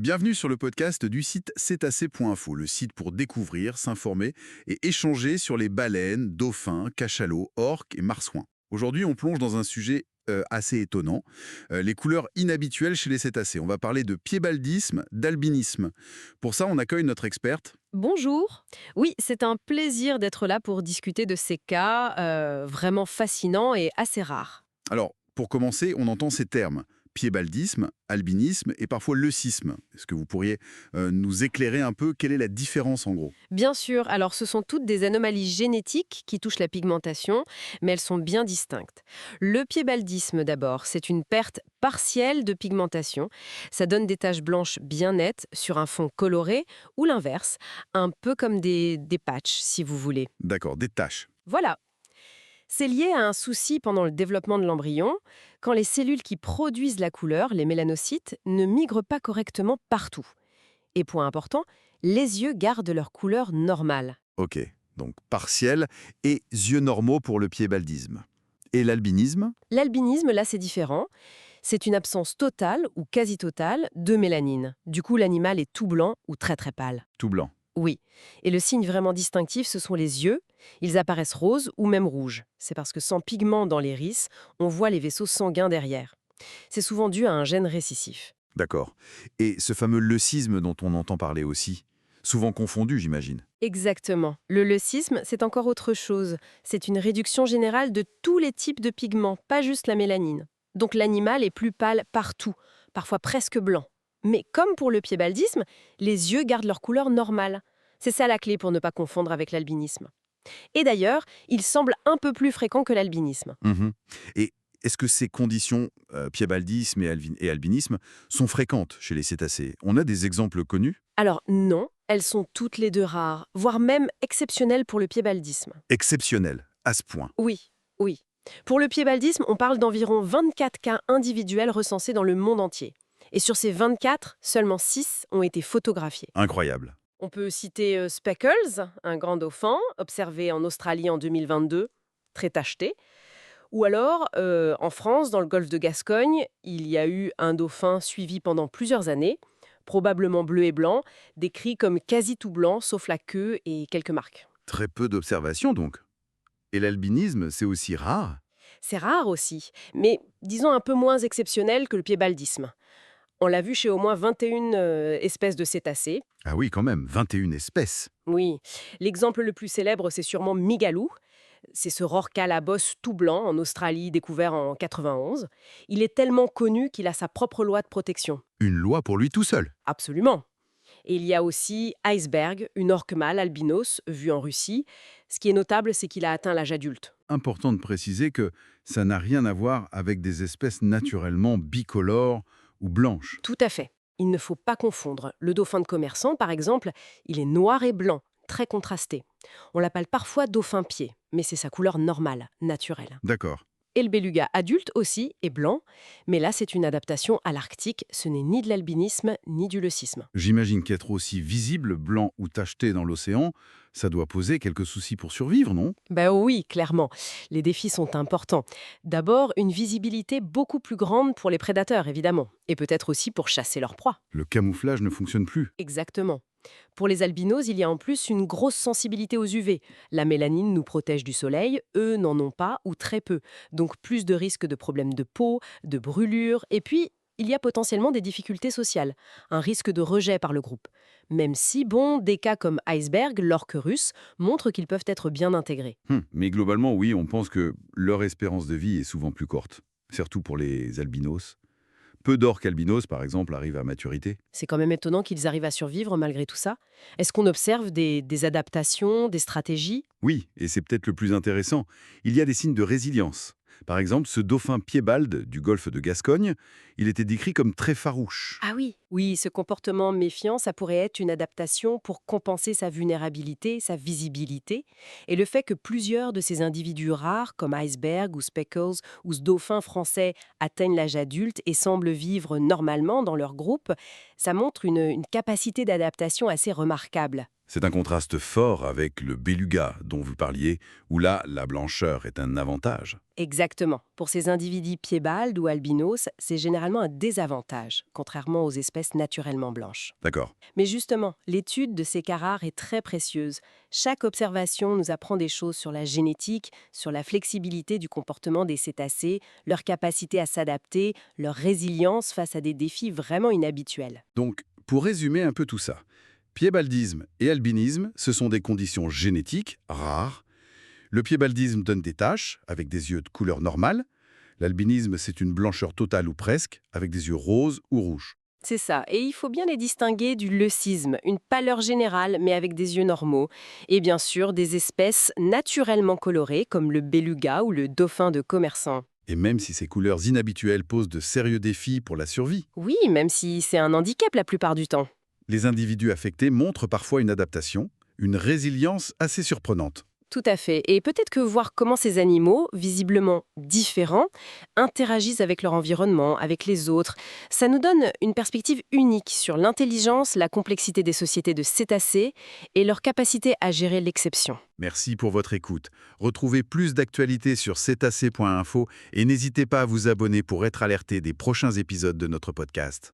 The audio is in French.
Bienvenue sur le podcast du site cétacé.info, le site pour découvrir, s'informer et échanger sur les baleines, dauphins, cachalots, orques et marsouins. Aujourd'hui, on plonge dans un sujet assez étonnant, les couleurs inhabituelles chez les cétacés. On va parler de piébaldisme, d'albinisme. Pour ça, on accueille notre experte. Bonjour. Oui, c'est un plaisir d'être là pour discuter de ces cas vraiment fascinants et assez rares. Alors, pour commencer, on entend ces termes. Piébaldisme, albinisme et parfois leucisme. Est-ce que vous pourriez nous éclairer un peu quelle est la différence en gros? Bien sûr, alors ce sont toutes des anomalies génétiques qui touchent la pigmentation, mais elles sont bien distinctes. Le piébaldisme d'abord, c'est une perte partielle de pigmentation. Ça donne des taches blanches bien nettes sur un fond coloré ou l'inverse, un peu comme des patchs si vous voulez. D'accord, des taches. Voilà. C'est lié à un souci pendant le développement de l'embryon, quand les cellules qui produisent la couleur, les mélanocytes, ne migrent pas correctement partout. Et point important, les yeux gardent leur couleur normale. Ok, donc partiel et yeux normaux pour le piébaldisme. Et l'albinisme? L'albinisme, là, c'est différent. C'est une absence totale ou quasi totale de mélanine. Du coup, l'animal est tout blanc ou très très pâle. Tout blanc. Oui. Et le signe vraiment distinctif, ce sont les yeux. Ils apparaissent roses ou même rouges. C'est parce que sans pigment dans l'iris, on voit les vaisseaux sanguins derrière. C'est souvent dû à un gène récessif. D'accord. Et ce fameux leucisme dont on entend parler aussi, souvent confondu, j'imagine. Exactement. Le leucisme, c'est encore autre chose. C'est une réduction générale de tous les types de pigments, pas juste la mélanine. Donc l'animal est plus pâle partout, parfois presque blanc. Mais comme pour le piébaldisme, les yeux gardent leur couleur normale. C'est ça la clé pour ne pas confondre avec l'albinisme. Et d'ailleurs, il semble un peu plus fréquent que l'albinisme. Mhm. Et est-ce que ces conditions, piébaldisme et albinisme, sont fréquentes chez les cétacés? On a des exemples connus? Alors non, elles sont toutes les deux rares, voire même exceptionnelles pour le piébaldisme. Exceptionnels, à ce point. Oui, oui. Pour le piébaldisme, on parle d'environ 24 cas individuels recensés dans le monde entier. Et sur ces 24, seulement 6 ont été photographiés. Incroyable. On peut citer Speckles, un grand dauphin, observé en Australie en 2022, très tacheté. Ou alors, en France, dans le golfe de Gascogne, il y a eu un dauphin suivi pendant plusieurs années, probablement bleu et blanc, décrit comme quasi tout blanc, sauf la queue et quelques marques. Très peu d'observations donc. Et l'albinisme, c'est aussi rare? C'est rare aussi, mais disons un peu moins exceptionnel que le piébaldisme. On l'a vu chez au moins 21 espèces de cétacés. Ah oui, quand même, 21 espèces. Oui, l'exemple le plus célèbre, c'est sûrement Migaloo. C'est ce rorqual à bosse tout blanc en Australie, découvert en 91. Il est tellement connu qu'il a sa propre loi de protection. Une loi pour lui tout seul. Absolument. Et il y a aussi Iceberg, une orque mâle albinos, vue en Russie. Ce qui est notable, c'est qu'il a atteint l'âge adulte. Important de préciser que ça n'a rien à voir avec des espèces naturellement bicolores ou blanches. Tout à fait. Il ne faut pas confondre. Le dauphin de commerçant, par exemple, il est noir et blanc, très contrasté. On l'appelle parfois dauphin-pied, mais c'est sa couleur normale, naturelle. D'accord. Et le beluga adulte aussi est blanc, mais là c'est une adaptation à l'Arctique, ce n'est ni de l'albinisme ni du leucisme. J'imagine qu'être aussi visible, blanc ou tacheté dans l'océan, ça doit poser quelques soucis pour survivre, non? Ben oui, clairement. Les défis sont importants. D'abord, une visibilité beaucoup plus grande pour les prédateurs, évidemment, et peut-être aussi pour chasser leurs proies. Le camouflage ne fonctionne plus. Exactement. Pour les albinos, il y a en plus une grosse sensibilité aux UV. La mélanine nous protège du soleil, eux n'en ont pas ou très peu. Donc plus de risques de problèmes de peau, de brûlures, et puis il y a potentiellement des difficultés sociales, un risque de rejet par le groupe. Même si, bon, des cas comme Iceberg, l'orque russe, montrent qu'ils peuvent être bien intégrés. Mais globalement, oui, on pense que leur espérance de vie est souvent plus courte, surtout pour les albinos. Peu d'orques albinos, par exemple, arrivent à maturité. C'est quand même étonnant qu'ils arrivent à survivre malgré tout ça. Est-ce qu'on observe des adaptations, des stratégies? Oui, et c'est peut-être le plus intéressant, il y a des signes de résilience. Par exemple, ce dauphin piébald du golfe de Gascogne, il était décrit comme très farouche. Ah oui. Oui, ce comportement méfiant, ça pourrait être une adaptation pour compenser sa vulnérabilité, sa visibilité. Et le fait que plusieurs de ces individus rares, comme Iceberg ou Speckles ou ce dauphin français, atteignent l'âge adulte et semblent vivre normalement dans leur groupe, ça montre une capacité d'adaptation assez remarquable. C'est un contraste fort avec le beluga dont vous parliez, où là, la blancheur est un avantage. Exactement. Pour ces individus piébaldes ou albinos, c'est généralement un désavantage, contrairement aux espèces naturellement blanches. D'accord. Mais justement, l'étude de ces cas rares est très précieuse. Chaque observation nous apprend des choses sur la génétique, sur la flexibilité du comportement des cétacés, leur capacité à s'adapter, leur résilience face à des défis vraiment inhabituels. Donc, pour résumer un peu tout ça, piébaldisme et albinisme, ce sont des conditions génétiques rares. Le piébaldisme donne des taches, avec des yeux de couleur normale. L'albinisme, c'est une blancheur totale ou presque, avec des yeux roses ou rouges. C'est ça, et il faut bien les distinguer du leucisme, une pâleur générale mais avec des yeux normaux, et bien sûr des espèces naturellement colorées comme le beluga ou le dauphin de commerçant. Et même si ces couleurs inhabituelles posent de sérieux défis pour la survie, Oui, même si c'est un handicap la plupart du temps. les individus affectés montrent parfois une adaptation, une résilience assez surprenante. Tout à fait. Et peut-être que voir comment ces animaux, visiblement différents, interagissent avec leur environnement, avec les autres, ça nous donne une perspective unique sur l'intelligence, la complexité des sociétés de cétacés et leur capacité à gérer l'exception. Merci pour votre écoute. Retrouvez plus d'actualités sur cetacé.info et n'hésitez pas à vous abonner pour être alerté des prochains épisodes de notre podcast.